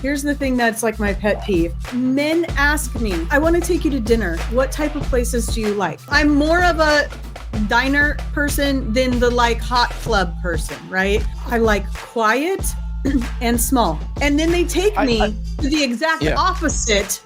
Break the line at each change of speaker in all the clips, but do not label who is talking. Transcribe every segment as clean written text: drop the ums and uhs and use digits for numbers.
Here's the thing that's like my pet peeve. Men ask me, I want to take you to dinner. What type of places do you like? I'm more of a diner person than the like hot club person, right? I like quiet and small. And then they take me to the exact opposite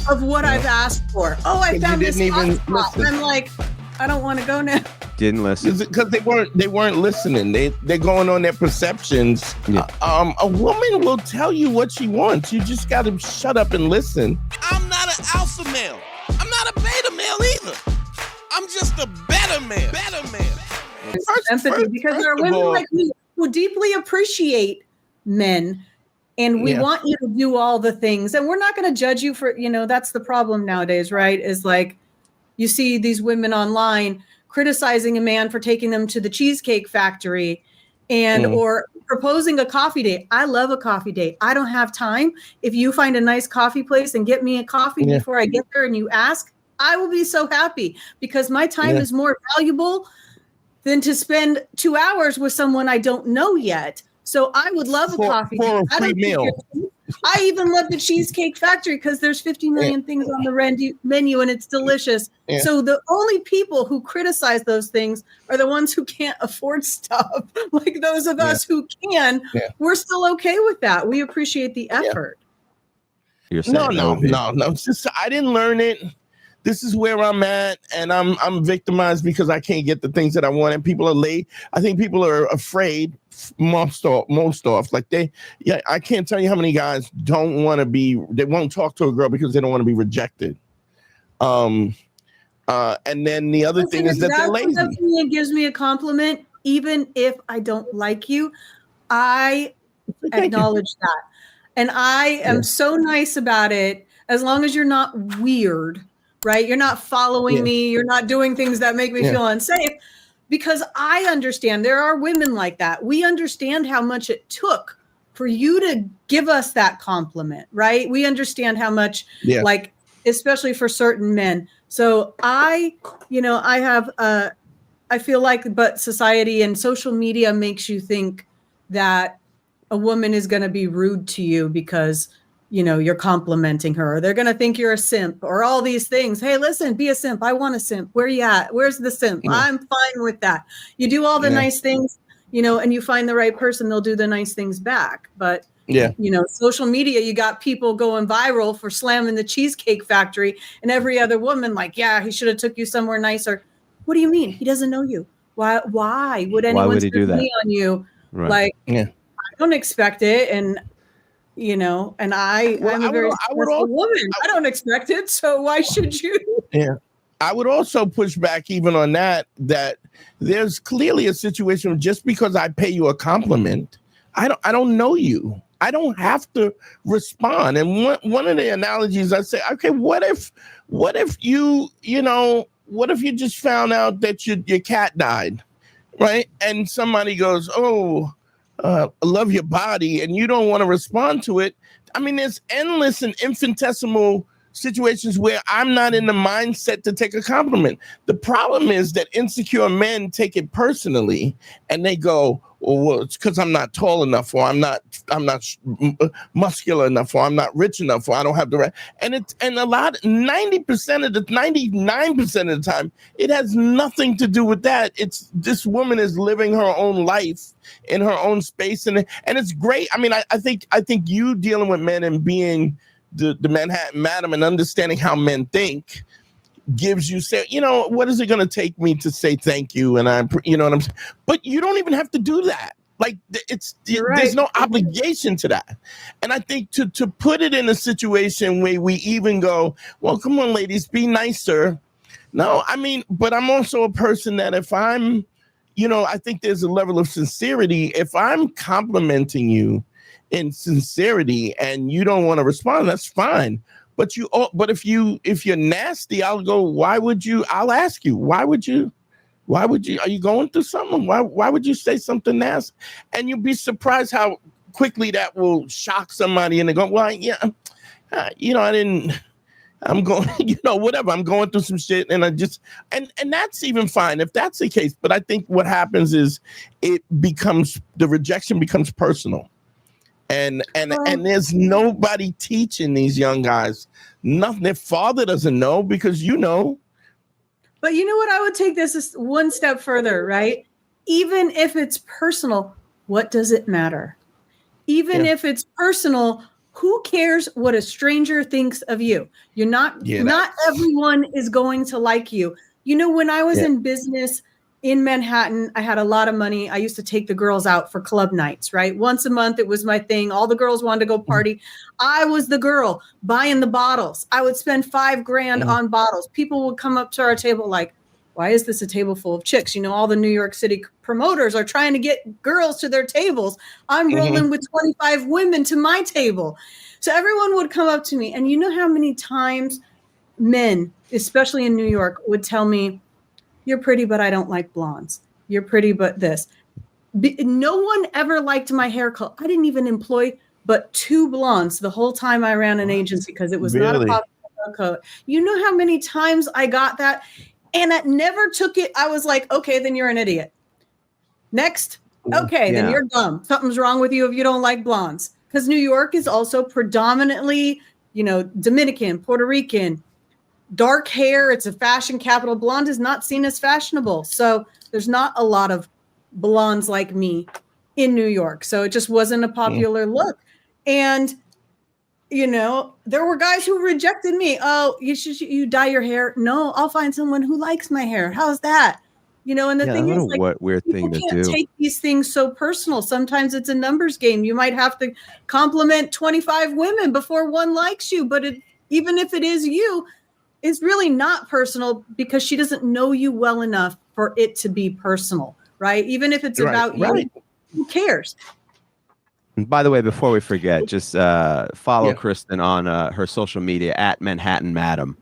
of what I've asked for. Oh, I found this hot spot. I'm like, I don't want to go now.
Didn't listen
because they weren't listening. They're going on their perceptions.
Yeah.
A woman will tell you what she wants. You just got to shut up and listen.
I'm not an alpha male. I'm not a beta male either. I'm just a better man.
Empathy, because there are women like me who deeply appreciate men, and we want you to do all the things, and we're not going to judge you for, that's the problem nowadays, right? Is like you see these women online criticizing a man for taking them to the Cheesecake Factory and or proposing a coffee date. I love a coffee date. I don't have time. If you find a nice coffee place and get me a coffee before I get there and you ask, I will be so happy, because my time is more valuable than to spend 2 hours with someone I don't know yet. So I would love a coffee date.
For a free meal.
I even love the Cheesecake Factory because there's 50 million things on the menu and it's delicious. Yeah. So the only people who criticize those things are the ones who can't afford stuff. Like those of us who can, we're still okay with that. We appreciate the effort.
You're saying
no. It's just, I didn't learn it. This is where I'm at, and I'm victimized because I can't get the things that I want, and people are late. I think people are afraid. Most off, like I can't tell you how many guys don't want to be. They won't talk to a girl because they don't want to be rejected. And then the other thing is that they're lazy.
It gives me a compliment, even if I don't like you. I acknowledge that, and I am so nice about it. As long as you're not weird. Right? You're not following me. You're not doing things that make me feel unsafe, because I understand there are women like that. We understand how much it took for you to give us that compliment, right? We understand how much, like, especially for certain men. So I feel like, but society and social media makes you think that a woman is going to be rude to you because you're complimenting her, or they're going to think you're a simp, or all these things. Hey, listen, be a simp. I want a simp. Where you at? Where's the simp? I'm fine with that. You do all the nice things, and you find the right person, they'll do the nice things back. But, social media, you got people going viral for slamming the Cheesecake Factory, and every other woman like, he should have took you somewhere nicer. What do you mean? He doesn't know you. Why would anyone
he do that
on you? Right. Like, I don't expect it. And, and I'm a very successful woman. I don't expect it. So why should you?
Yeah. I would also push back even on that there's clearly a situation where just because I pay you a compliment, I don't know you. I don't have to respond. And one of the analogies I say, okay, what if you just found out that your cat died, right? And somebody goes, I love your body, and you don't want to respond to it. I mean, there's endless and infinitesimal situations where I'm not in the mindset to take a compliment. The problem is that insecure men take it personally, and they go, well, it's because I'm not tall enough, or I'm not muscular enough, or I'm not rich enough, or I don't have the right. And 99% of the time, it has nothing to do with that. It's this woman is living her own life in her own space, and it's great. I mean, I think you dealing with men and being the Manhattan Madam and understanding how men think gives you what is it going to take me to say thank you? And what I'm saying, but you don't even have to do that. Like there's no obligation to that. And I think to put it in a situation where we even go, well, come on, ladies, be nicer. No, I mean, but I'm also a person that if I'm, I think there's a level of sincerity. If I'm complimenting you in sincerity and you don't want to respond, that's fine. But if you're nasty, I'll go, I'll ask you, why would you, are you going through something? Why would you say something nasty? And you'll be surprised how quickly that will shock somebody, and they go, well, I'm going, whatever, I'm going through some shit, and and that's even fine if that's the case. But I think what happens is the rejection becomes personal. And there's nobody teaching these young guys nothing. Their father doesn't know because you know.
But you know what? I would take this one step further, right? Even if it's personal, what does it matter? Even if it's personal, who cares what a stranger thinks of you? You're not everyone is going to like you. You know, when I was in business in Manhattan, I had a lot of money. I used to take the girls out for club nights, right? Once a month, it was my thing. All the girls wanted to go party. I was the girl buying the bottles. I would spend $5,000 on bottles. People would come up to our table like, why is this a table full of chicks? You know, all the New York City promoters are trying to get girls to their tables. I'm rolling with 25 women to my table. So everyone would come up to me. And you know how many times men, especially in New York, would tell me, you're pretty, but I don't like blondes. You're pretty, but this. No one ever liked my hair color. I didn't even employ but 2 blondes the whole time I ran an agency because it was not a popular hair color. You know how many times I got that? And I never took it. I was like, okay, then you're an idiot. Next. Okay, then you're dumb. Something's wrong with you if you don't like blondes. Because New York is also predominantly, you know, Dominican, Puerto Rican, dark hair. It's a fashion capital. Blonde is not seen as fashionable. So there's not a lot of blondes like me in New York. So it just wasn't a popular look. And, you know, there were guys who rejected me. Oh, you dye your hair? No, I'll find someone who likes my hair. How's that? You know, and the thing is, like,
what weird thing to do.
Take these things so personal. Sometimes it's a numbers game. You might have to compliment 25 women before one likes you. But even if it is you, it's really not personal because she doesn't know you well enough for it to be personal, right? Even if it's about you, who cares?
And by the way, before we forget, just follow Kristen on her social media at Manhattan Madam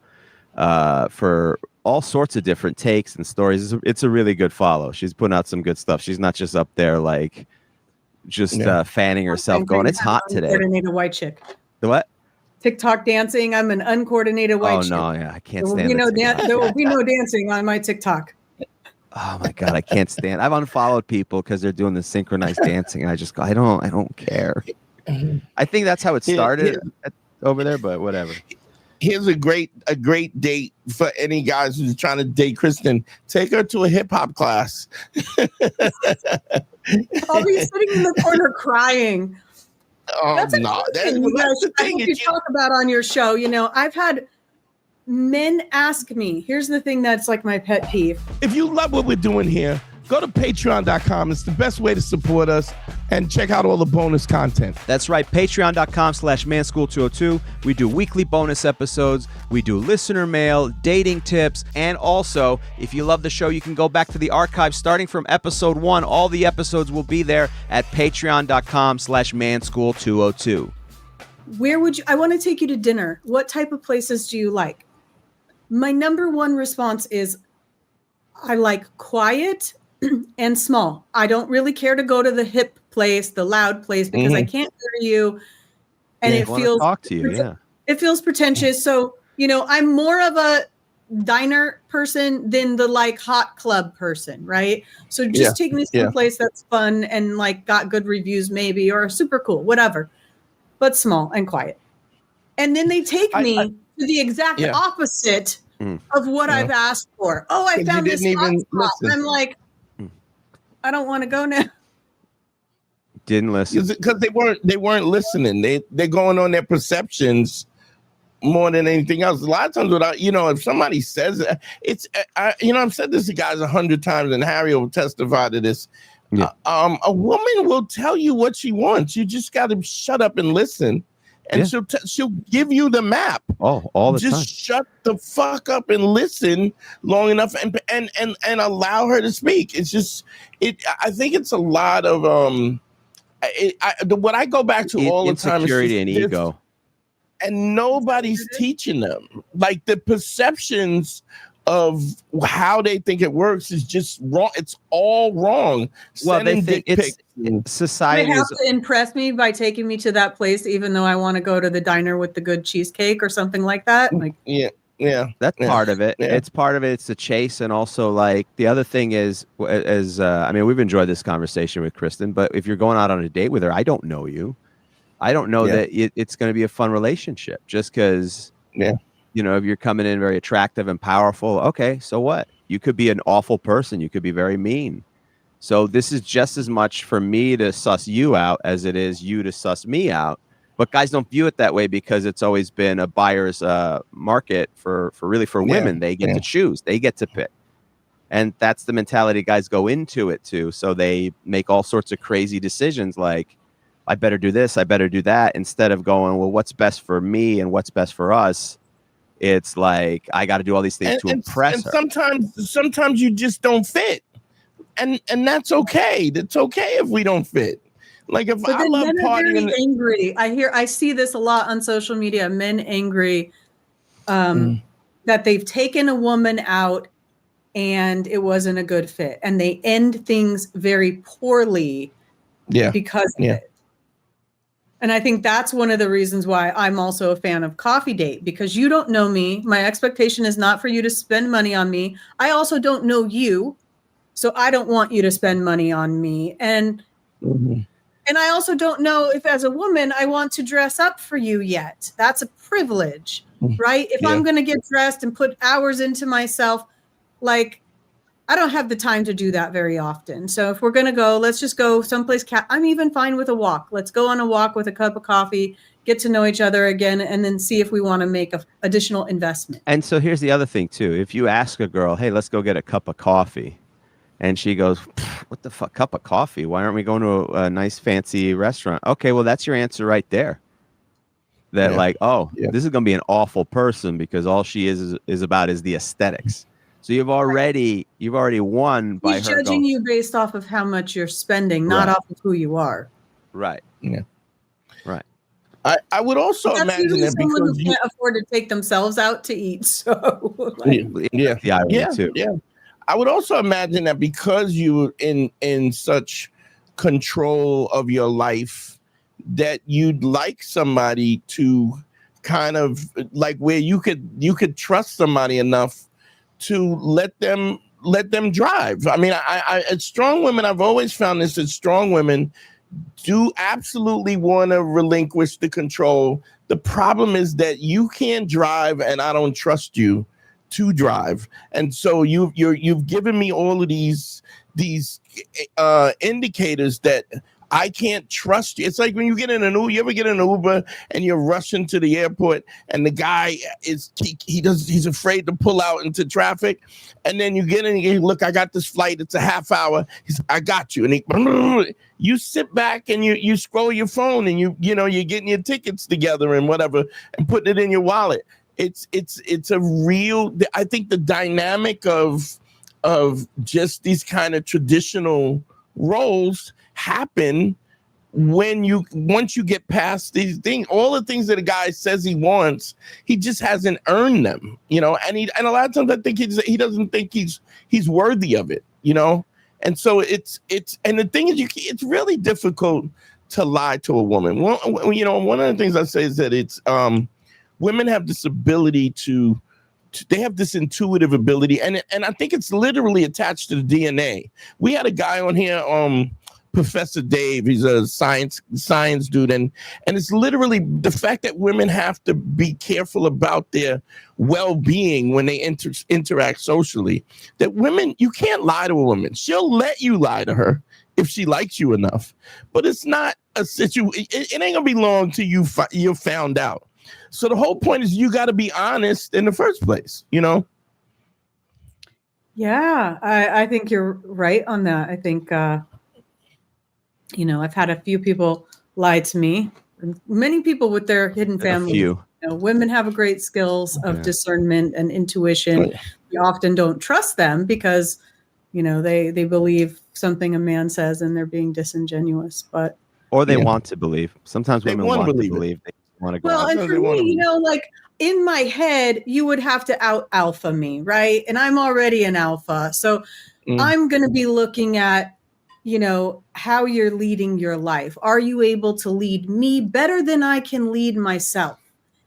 for all sorts of different takes and stories. It's a really good follow. She's putting out some good stuff. She's not just up there like just fanning herself going, it's hot today.
Uncoordinated white chick.
The what?
TikTok dancing. I'm an uncoordinated white chick.
Oh, no, yeah. I can't stand it.
There will be no dancing on my TikTok.
Oh, my God. I can't stand I've unfollowed people because they're doing the synchronized dancing. And I just go, I don't care. I think that's how it started over there, but whatever.
Here's a great date for any guys who's trying to date Kristen. Take her to a hip hop class.
I'll be sitting in the corner crying.
Oh,
that's
no.
That's the thing you talk about on your show. You know, I've had men ask me, here's the thing that's like my pet peeve.
If you love what we're doing here, go to patreon.com. It's the best way to support us and check out all the bonus content.
That's right. Patreon.com/manschool202. We do weekly bonus episodes. We do listener mail, dating tips. And also, if you love the show, you can go back to the archive starting from episode 1. All the episodes will be there at patreon.com/manschool202.
Where would you, I want to take you to dinner. What type of places do you like? My number one response is I like quiet and small. I don't really care to go to the hip place, the loud place, because I can't hear you. And it feels
talk to you,
it feels pretentious. So, you know, I'm more of a diner person than the like hot club person, right? So just take me to a place that's fun and like got good reviews maybe, or super cool, whatever, but small and quiet. And then they take me to the exact opposite of what I've asked for. Oh, I found this hot spot. I'm like, I don't want to go now.
Didn't listen
because they weren't listening. They're going on their perceptions more than anything else. A lot of times, without if somebody says it's, I've said this to guys 100 times, and Harry will testify to this. Yeah. A woman will tell you what she wants. You just got to shut up and listen. And she'll give you the map.
Oh, all the time.
Just shut the fuck up and listen long enough and allow her to speak. It's just I think it's a lot of what I go back to all the time is
insecurity and ego.
And nobody's teaching them. Like the perceptions of how they think it works is just wrong. It's all wrong.
Well, they think it's society.
They have to impress me by taking me to that place, even though I want to go to the diner with the good cheesecake or something like that. Like,
that's part of it. Yeah. It's part of it. It's the chase, and also like the other thing is, I mean, we've enjoyed this conversation with Kristen, but if you're going out on a date with her, I don't know you. I don't know that it's going to be a fun relationship just because, you know, if you're coming in very attractive and powerful, okay, so what? You could be an awful person. You could be very mean. So this is just as much for me to suss you out as it is you to suss me out. But guys don't view it that way because it's always been a buyer's market for women. They get to choose. They get to pick. And that's the mentality guys go into it too. So they make all sorts of crazy decisions like, I better do this, I better do that, instead of going, well, what's best for me and what's best for us? It's like, I got to do all these things to impress her.
Sometimes you just don't fit. And that's okay. It's okay if we don't fit. Like if I love partying,
angry. I see this a lot on social media. Men angry that they've taken a woman out and it wasn't a good fit, and they end things very poorly because of it. And I think that's one of the reasons why I'm also a fan of Coffee Date, because you don't know me. My expectation is not for you to spend money on me. I also don't know you, so I don't want you to spend money on me. And I also don't know if, as a woman, I want to dress up for you yet. That's a privilege, right? If I'm going to get dressed and put hours into myself, like, I don't have the time to do that very often. So if we're going to go, let's just go someplace. I'm even fine with a walk. Let's go on a walk with a cup of coffee, get to know each other again, and then see if we want to make an additional investment.
And so here's the other thing, too. If you ask a girl, hey, let's go get a cup of coffee, and she goes, what the fuck, cup of coffee? Why aren't we going to a nice fancy restaurant? Okay, well, that's your answer right there. That this is going to be an awful person because all she is about is the aesthetics. So you've already won by
He's
her
judging you based off of how much you're spending, not off of who you are.
Right. Yeah. Right.
I would also imagine that
someone who can't afford to take themselves out to eat. So
I would also imagine that because you're in such control of your life, that you'd like somebody to kind of like where you could trust somebody enough to let them drive. I mean, I as strong women, I've always found this, that strong women do absolutely want to relinquish the control. The problem is that you can't drive, and I don't trust you to drive. And so you've given me all of these indicators that I can't trust you. It's like when you get in an Uber, you ever get in an Uber and you're rushing to the airport and the guy he's afraid to pull out into traffic. And then you get in and you look, I got this flight. It's a half hour. I got you. And you sit back and you scroll your phone and you're getting your tickets together and whatever and putting it in your wallet. It's a real, I think the dynamic of just these kind of traditional roles happen once you get past these things. All the things that a guy says he wants, he just hasn't earned them, and a lot of times I think he doesn't think he's worthy of it, and so it's and the thing is, it's really difficult to lie to a woman. One of the things I say is that it's women have this ability they have this intuitive ability, and I think it's literally attached to the DNA. We had a guy on here, Professor Dave. He's a science dude, and it's literally the fact that women have to be careful about their well-being when they interact socially. That women, you can't lie to a woman. She'll let you lie to her if she likes you enough, but it's not a situation. It ain't gonna be long till you're found out. So the whole point is you got to be honest in the first place, Yeah,
I think you're right on that. I think, I've had a few people lie to me. Many people with their hidden family. Women have a great skills of discernment and intuition. We often don't trust them because, they believe something a man says and they're being disingenuous.
Or they want to believe. Sometimes women want to believe. They want to go.
Well, and for me, like in my head, you would have to out alpha me, right? And I'm already an alpha, so I'm going to be looking at, how you're leading your life. Are you able to lead me better than I can lead myself?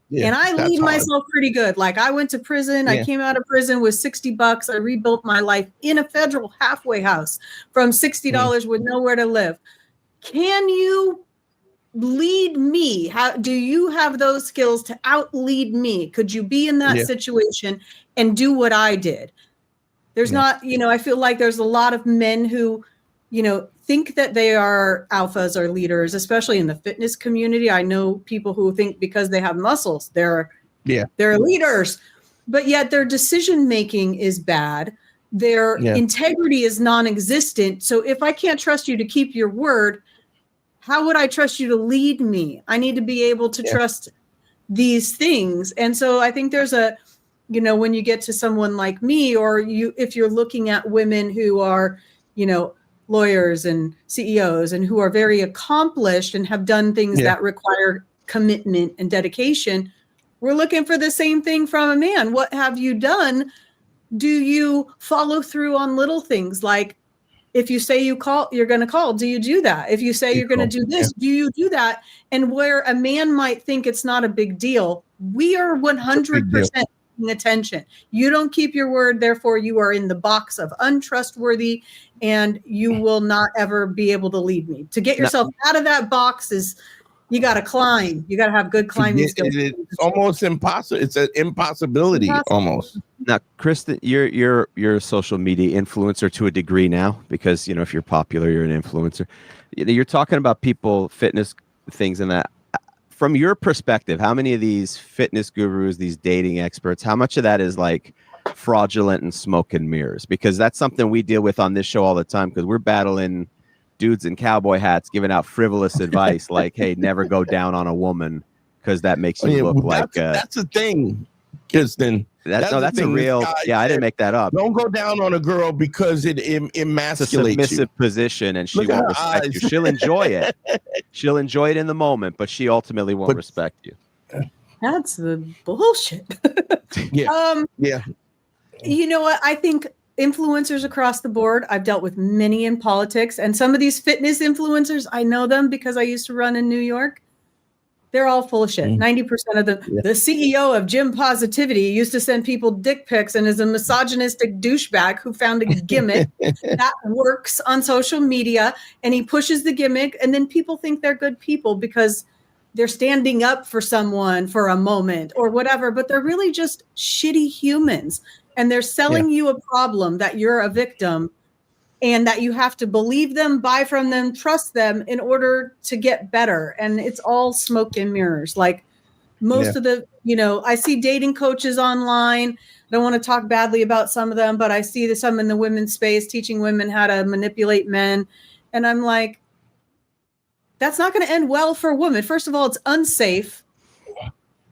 Yeah, and I lead myself pretty good. Like I went to prison. Yeah. I came out of prison with $60. I rebuilt my life in a federal halfway house from $60 with nowhere to live. Can you lead me? How do you have those skills to outlead me? Could you be in that situation and do what I did? There's not, I feel like there's a lot of men who, think that they are alphas or leaders, especially in the fitness community. I know people who think because they have muscles, they're leaders, but yet their decision making is bad. Their integrity is non-existent. So if I can't trust you to keep your word, how would I trust you to lead me? I need to be able to trust these things. And so I think there's when you get to someone like me, or if you're looking at women who are, lawyers and CEOs and who are very accomplished and have done things that require commitment and dedication, we're looking for the same thing from a man. What have you done? Do you follow through on little things? Like if you say you're going to call, do you do that? If you say you're going to do this, do you do that? And where a man might think it's not a big deal, we are 100% paying attention. You don't keep your word, therefore you are in the box of untrustworthy, and you will not ever be able to lead me. To get yourself out of that box is, you got to climb. You got to have good climbing skills.
It's almost impossible. It's an impossibility almost.
Now, Kristen, you're a social media influencer to a degree now, because if you're popular, you're an influencer. You're talking about people, fitness things, and that. From your perspective, how many of these fitness gurus, these dating experts, how much of that is like fraudulent and smoke and mirrors? Because that's something we deal with on this show all the time, because we're battling dudes in cowboy hats giving out frivolous advice like, hey, never go down on a woman because that makes you look like
that's the thing, Kirsten.
That's a real I didn't make that up.
Don't go down on a girl because it emasculates
it's a submissive position, and she won't respect you. She'll enjoy it. She'll enjoy it in the moment, but she ultimately won't respect you.
That's the bullshit. You know what? I think influencers across the board, I've dealt with many in politics, and some of these fitness influencers, I know them because I used to run in New York. They're all full of shit. 90% of the CEO of Gym Positivity used to send people dick pics and is a misogynistic douchebag who found a gimmick that works on social media, and he pushes the gimmick, and then people think they're good people because they're standing up for someone for a moment or whatever, but they're really just shitty humans. And they're selling you a problem that you're a victim, and that you have to believe them, buy from them, trust them in order to get better. And it's all smoke and mirrors. Like most of the, I see dating coaches online. I don't want to talk badly about some of them, but I see some in the women's space teaching women how to manipulate men. And I'm like, that's not going to end well for a woman. First of all, it's unsafe.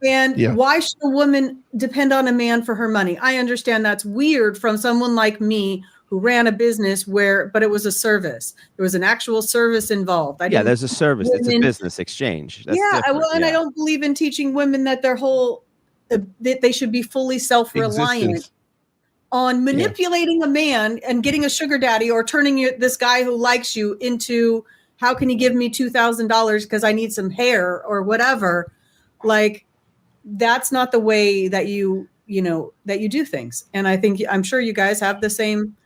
And why should a woman depend on a man for her money? I understand that's weird from someone like me who ran a business but it was a service. There was an actual service involved.
There's a service. It's a business exchange. That's
and I don't believe in teaching women that that they should be fully self-reliant on manipulating a man and getting a sugar daddy, or turning this guy who likes you into, how can you give me $2,000 because I need some hair or whatever? Like, that's not the way that you do things. And I'm sure you guys have the same,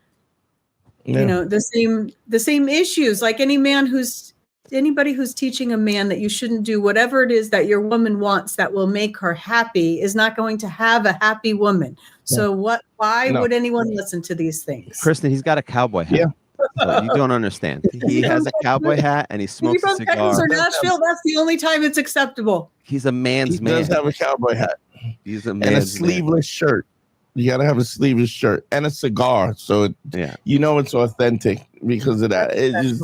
the same issues. Like anybody who's teaching a man that you shouldn't do whatever it is that your woman wants that will make her happy is not going to have a happy woman. So why would anyone listen to these things?
Kristen, he's got a cowboy hat. So you don't understand. He has a cowboy hat and he smokes a cigar.
Texas or Nashville, that's the only time it's acceptable.
He's a man's man.
He does have a cowboy hat.
He's a man's
and a sleeveless shirt. You got to have a sleeveless shirt and a cigar. So it's authentic because of that. It's just,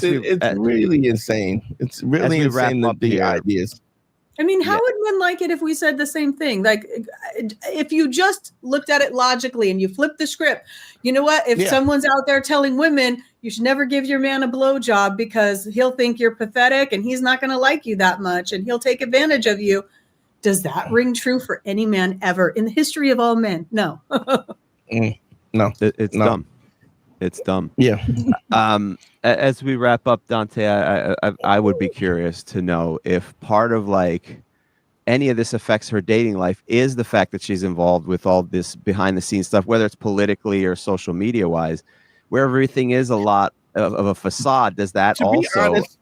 it's really insane. It's really insane that the ideas.
I mean, how would men like it if we said the same thing? Like, if you just looked at it logically and you flipped the script, you know what? If someone's out there telling women you should never give your man a blowjob because he'll think you're pathetic and he's not going to like you that much and he'll take advantage of you. Does that ring true for any man ever in the history of all men? No.
No,
it's dumb. It's dumb.
Yeah.
As we wrap up, Dante, I would be curious to know if part of like any of this affects her dating life is the fact that she's involved with all this behind the scenes stuff, whether it's politically or social media wise, where everything is a lot of a facade, does that
to
also?
Be honest,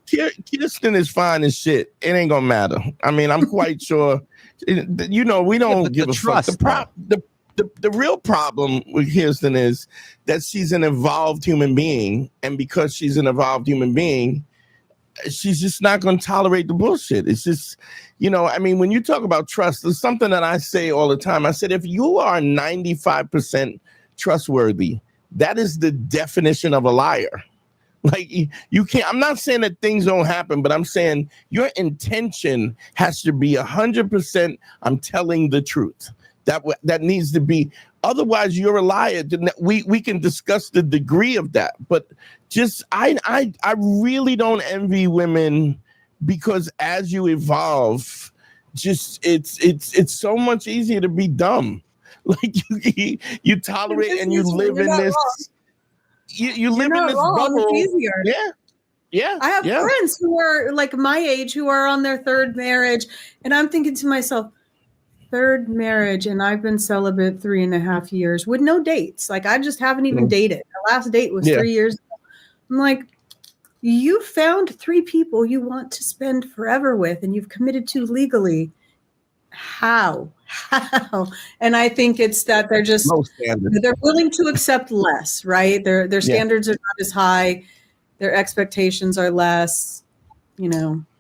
Kirsten is fine as shit. It ain't gonna matter. I mean, I'm quite sure. We don't give a
trust,
fuck. The real problem with Kirsten is that she's an evolved human being, and because she's an evolved human being, she's just not going to tolerate the bullshit. It's just, I mean, when you talk about trust, there's something that I say all the time. I said, if you are 95% trustworthy, that is the definition of a liar. Like, you can't, I'm not saying that things don't happen, but I'm saying your intention has to be 100%. I'm telling the truth. That needs to be. Otherwise, you're a liar. We can discuss the degree of that, but just I really don't envy women, because as you evolve, just it's so much easier to be dumb. Like you tolerate and you live in this. You live in this bubble.
It's easier.
Yeah.
I have friends who are like my age who are on their third marriage, and I'm thinking to myself, third marriage, and I've been celibate 3.5 years with no dates. Like, I just haven't even dated. The last date was 3 years ago. I'm like, you found 3 people you want to spend forever with, and you've committed to legally. How? And I think it's that they're willing to accept less, right? Their standards are not as high. Their expectations are less,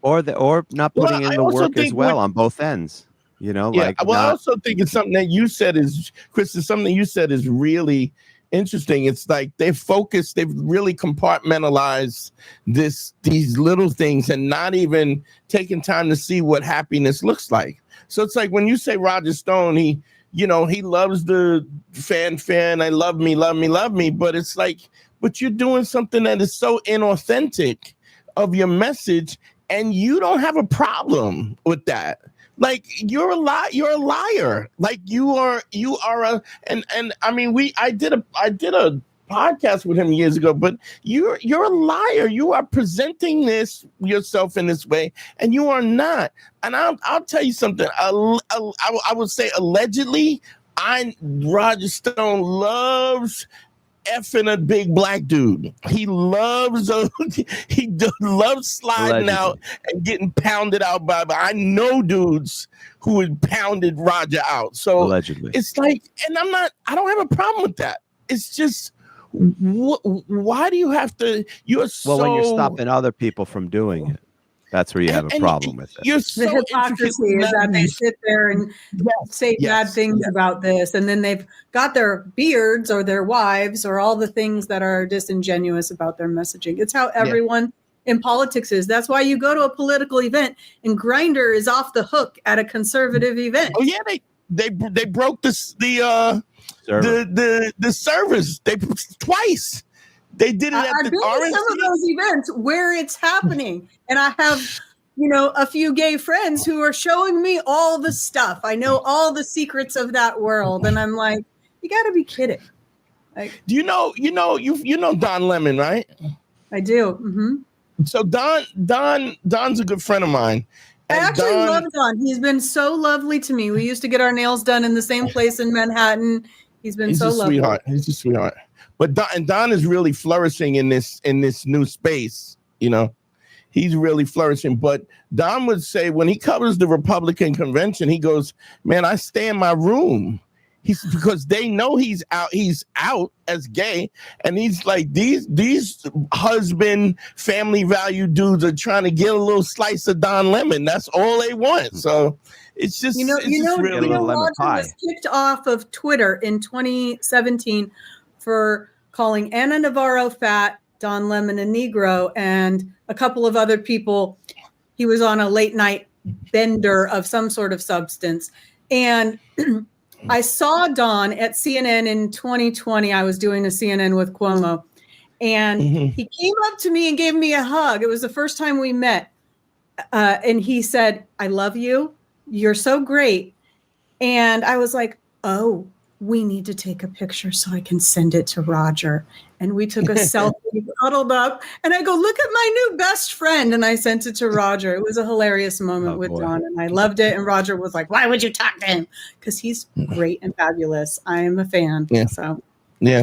Or not putting in the work as well on both ends. I also think it's something that you said is, Chris, is something you said is really interesting. It's like they've really compartmentalized these little things and not even taking time to see what happiness looks like. So it's like when you say Roger Stone, he loves the fan, I love me, but it's like, but you're doing something that is so inauthentic of your message, and you don't have a problem with that. Like, you're a liar. Like, you are and I mean, I did a podcast with him years ago, but you're a liar. You are presenting yourself in this way, and you are not. And I'll tell you something. I would say allegedly, Roger Stone loves effing a big black dude. He loves loves sliding out and getting pounded out by. I know dudes who had pounded Roger out. So allegedly, it's like, and I don't have a problem with that. It's just, why do you have to? When you're stopping other people from doing it, that's where you have a problem with it.
The hypocrisy is that they sit there and say bad things about this, and then they've got their beards or their wives or all the things that are disingenuous about their messaging. It's how everyone in politics is. That's why you go to a political event and Grindr is off the hook at a conservative event.
Oh yeah, they broke the service. They twice. They did it at
I've been to some of those events where it's happening, and I have, a few gay friends who are showing me all the stuff. I know all the secrets of that world, and I'm like, you got to be kidding! Like,
do you know Don Lemon, right?
I do. Mm-hmm.
So Don's a good friend of mine.
I actually love Don. He's been so lovely to me. We used to get our nails done in the same place in Manhattan. He's so lovely.
Sweetheart. He's a sweetheart. But Don is really flourishing in this new space. He's really flourishing. But Don would say when he covers the Republican convention, he goes, "Man, I stay in my room." Because they know he's out as gay, and he's like, these husband family value dudes are trying to get a little slice of Don Lemon. That's all they want. So it's just really
Roger was kicked off of Twitter in 2017 for calling Ana Navarro fat, Don Lemon a Negro, and a couple of other people. He was on a late night bender of some sort of substance, and I saw Don at CNN in 2020. I was doing a CNN with Cuomo, and he came up to me and gave me a hug. It was the first time we met. And he said, "I love you. You're so great." And I was like, "Oh, we need to take a picture so I can send it to Roger." And we took a selfie, cuddled up, and I go, "Look at my new best friend." And I sent it to Roger. It was a hilarious moment with Don, and I loved it. And Roger was like, "Why would you talk to him?" Because he's great and fabulous. I am a fan.
Yeah.
So
yeah.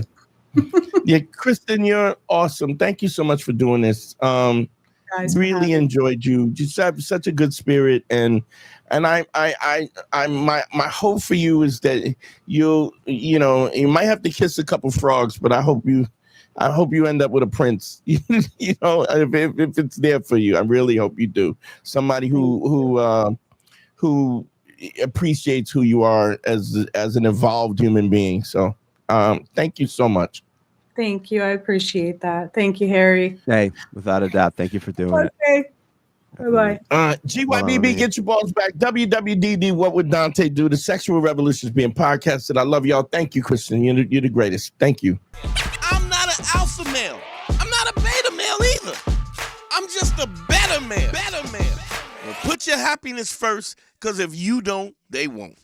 Yeah, Kristen, you're awesome. Thank you so much for doing this.
Guys,
really enjoyed you. Just have such a good spirit, and my hope for you is that you might have to kiss a couple frogs, but I hope you end up with a prince. You know, if it's there for you, I really hope you do. Somebody who appreciates who you are as an evolved human being. So, thank you so much.
Thank you. I appreciate that. Thank you, Harry.
Hey, without a doubt. Thank you for doing it.
Okay. Bye-bye.
GYBB, get your balls back. WWDD, What Would Dante Do? The Sexual Revolution is being podcasted. I love y'all. Thank you, Kristen. You're the greatest. Thank you.
I'm not an alpha male. I'm not a beta male either. I'm just a better man. Well, put your happiness first, because if you don't, they won't.